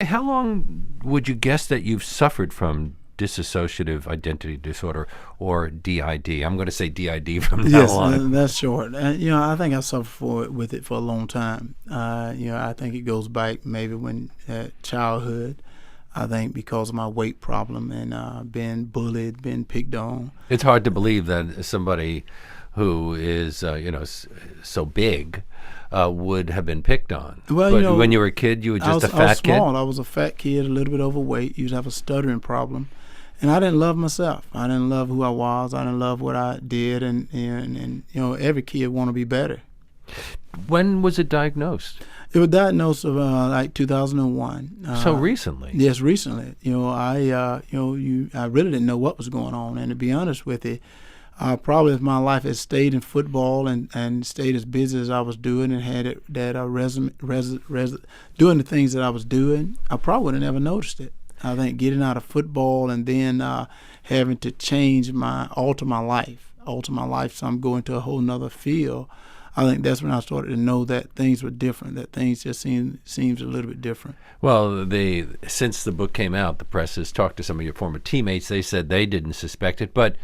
How long would you guess that you've suffered from dissociative identity disorder, or DID? I'm going to say DID from now Yes, on. that's short. I think I suffered with it for a long time. I think it goes back maybe when childhood. I think because of my weight problem and being bullied, being picked on. It's hard to believe that somebody who is, so big would have been picked on. Well, But when you were a kid, you were just a I was fat kid? small. I was a fat kid, a little bit overweight. Used to have a stuttering problem, and I didn't love myself. I didn't love who I was. I didn't love what I did, and every kid want to be better. When was it diagnosed? It was diagnosed like 2001. So recently. Yes, recently. I really didn't know what was going on, and to be honest with you, probably if my life had stayed in football and stayed as busy as I was doing and had doing the things that I was doing, I probably would have never noticed it. I think getting out of football and then having to alter my life, so I'm going to a whole nother field. I think that's when I started to know that things were different, that things just seems a little bit different. Well, since the book came out, the press has talked to some of your former teammates. They said they didn't suspect it, but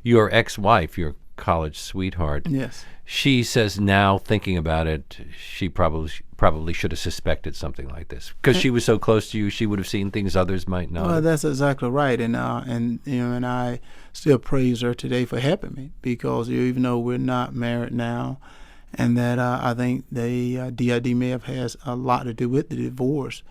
your ex-wife, your college sweetheart, Yes. she says now, thinking about it, she probably should have suspected something like this because she was so close to you. She would have seen things others might not. Well, that's exactly right, and I still praise her today for helping me because even though we're not married now, and that I think the DID may have has a lot to do with the divorce.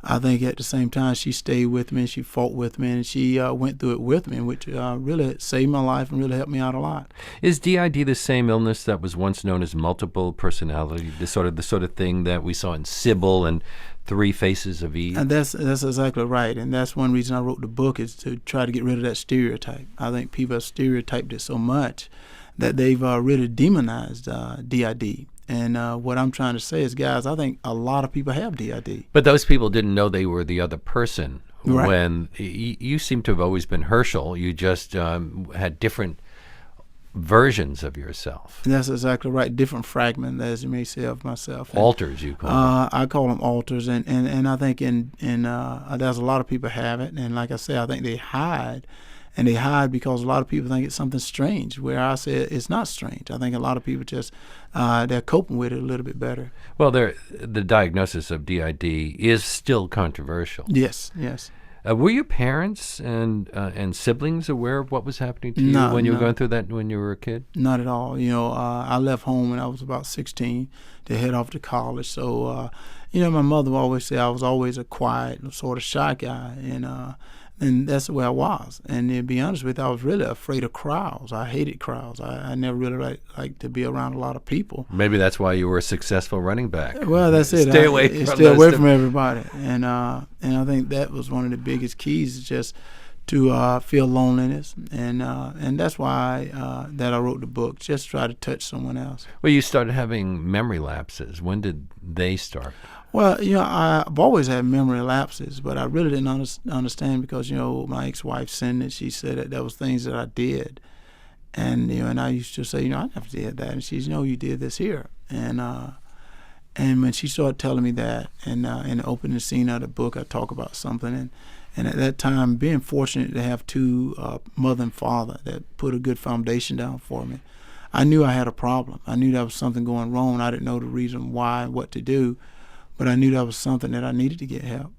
I think at the same time she stayed with me and she fought with me and she went through it with me, which really saved my life and really helped me out a lot. Is DID the same illness that was once known as multiple personality disorder, the sort of thing that we saw in Sybil and Three Faces of Eve? And that's exactly right, and that's one reason I wrote the book is to try to get rid of that stereotype. I think people have stereotyped it so much that they've really demonized DID. And what I'm trying to say is, guys, I think a lot of people have DID. But those people didn't know they were the other person. Right. When you seem to have always been Herschel, you just had different versions of yourself. And that's exactly right. Different fragments, as you may say, of myself. And, Alters, you call them. I call them alters, and I think there's a lot of people have it, and like I say, I think they hide. And they hide because a lot of people think it's something strange, where I say it's not strange. I think a lot of people just, they're coping with it a little bit better. Well, the diagnosis of DID is still controversial. Yes. Were your parents and siblings aware of what was happening to you when you were going through that when you were a kid? Not at all. I left home when I was about 16 to head off to college. So, my mother would always say I was always a quiet, sort of shy guy, and that's the way I was. And to be honest with you, I was really afraid of crowds. I hated crowds. I never really liked to be around a lot of people. Maybe that's why you were a successful running back. Well, that's it. Stay away from everybody. And I think that was one of the biggest keys, is just to feel loneliness. And that's why that I wrote the book, just to try to touch someone else. Well, you started having memory lapses. When did they start? Well, I've always had memory lapses, but I really didn't understand because, my ex-wife sent it. She said that there was things that I did. And, and I used to say, I never did that. And she said, you did this here. And when she started telling me that, and in the opening scene of the book, I talk about something. And at that time, being fortunate to have two, mother and father, that put a good foundation down for me, I knew I had a problem. I knew there was something going wrong. I didn't know the reason why, what to do. But I knew that was something that I needed to get help.